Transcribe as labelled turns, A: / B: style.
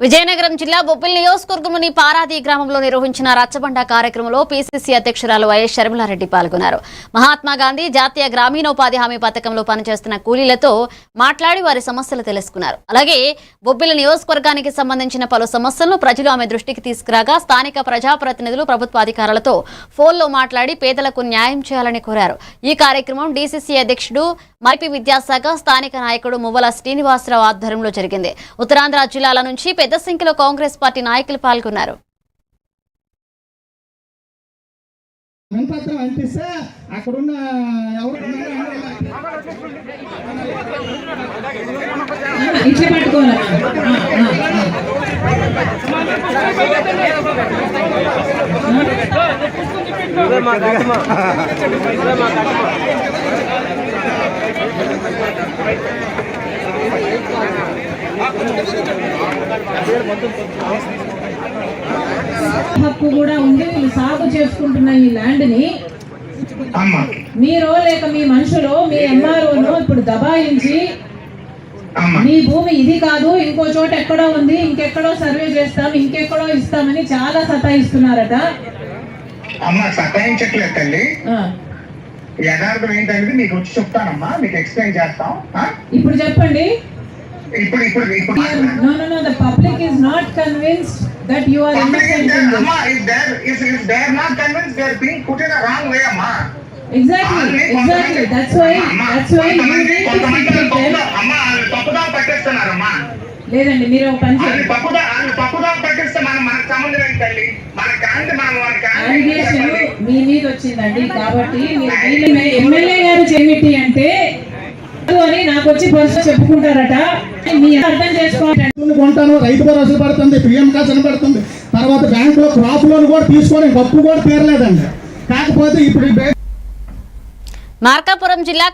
A: విజయనగరం జిల్లా బొబ్బిలి నియోజకవర్గంలోని పారాది గ్రామంలో నిర్వహించిన రచ్చబండ కార్యక్రమంలో పీసీసీ అధ్యక్షురాలు వైఎస్ షర్మిలారెడ్డి పాల్గొన్నారు. మహాత్మా గాంధీ జాతీయ గ్రామీణోపాధి హామీ పథకంలో పనిచేస్తున్న కూలీలతో మాట్లాడి వారి సమస్యలు తెలుసుకున్నారు. అలాగే బొబ్బిలి నియోజకవర్గానికి సంబంధించిన పలు సమస్యలను ప్రజలు ఆమె దృష్టికి తీసుకురాగా స్థానిక ప్రజాప్రతినిధులు ప్రభుత్వ అధికారులతో ఫోన్లో మాట్లాడి పేదలకు న్యాయం చేయాలని కోరారు. ఈ కార్యక్రమం డీసీసీ అధ్యక్షుడు మైపి విద్యాశాఖ స్థానిక నాయకుడు మువ్వల శ్రీనివాసరావు ఆధ్వర్యంలో జరిగింది. ఉత్తరాంధ్ర జిల్లాల నుంచి పెద్ద సంఖ్యలో కాంగ్రెస్ పార్టీ నాయకులు పాల్గొన్నారు.
B: హక్కు కూడా ఉంది. వీళ్ళు సాగు చేసుకుంటున్న ఈ ల్యాండ్ ని మీరో లేక మీ మనుషులు మీ ఎంఆర్ఓను ఇప్పుడు దబాయించి మీ భూమి ఇది కాదు ఇంకో చోట ఎక్కడో ఉంది ఇంకెక్కడో సర్వే చేస్తాం ఇంకెక్కడో ఇస్తామని చాలా సతాయిస్తున్నారట.
C: అమ్మా సతాయించట్లేదు తల్లి, యథార్థం ఏంటనేది మీకు వచ్చి చెప్తానమ్మా, మీకు ఎక్స్ప్లెయిన్ చేస్తాం.
B: ఇప్పుడు చెప్పండి.
C: No,
B: the public is not convinced that you are innocent in this.
C: Amma, if they are not convinced, they are being put in a wrong way, amma.
B: Exactly. That's why you need to speak to them.
C: Amma, తప్పుదా పట్టేస్తున్నారమ్మా.
B: లేదండి మీరు ఒక పని చేయండి.
C: తప్పుదా పట్టేస్తే మనకు సంబంధం ఏంటి తల్లి? మన కాంతి
B: అలిగేషన్ మీ మీద వచ్చిందండి కాబట్టి మీరు ఎమ్మెల్యే గారు చేమిటి అంటే అని నాకు వచ్చి బస్సు చెప్పుకుంటారట. మీ అర్థం చేసుకోవాలి.
D: కొంటాను, రైతు భరోసా పడుతుంది, పిఎం కాసన పడుతుంది, తర్వాత బ్యాంక్ లో క్రాప్ లోన్ కూడా తీసుకొని గప్పు కూడా తీరలేదండి. కాకపోతే ఇప్పుడు
A: మార్కాపురం జిల్లా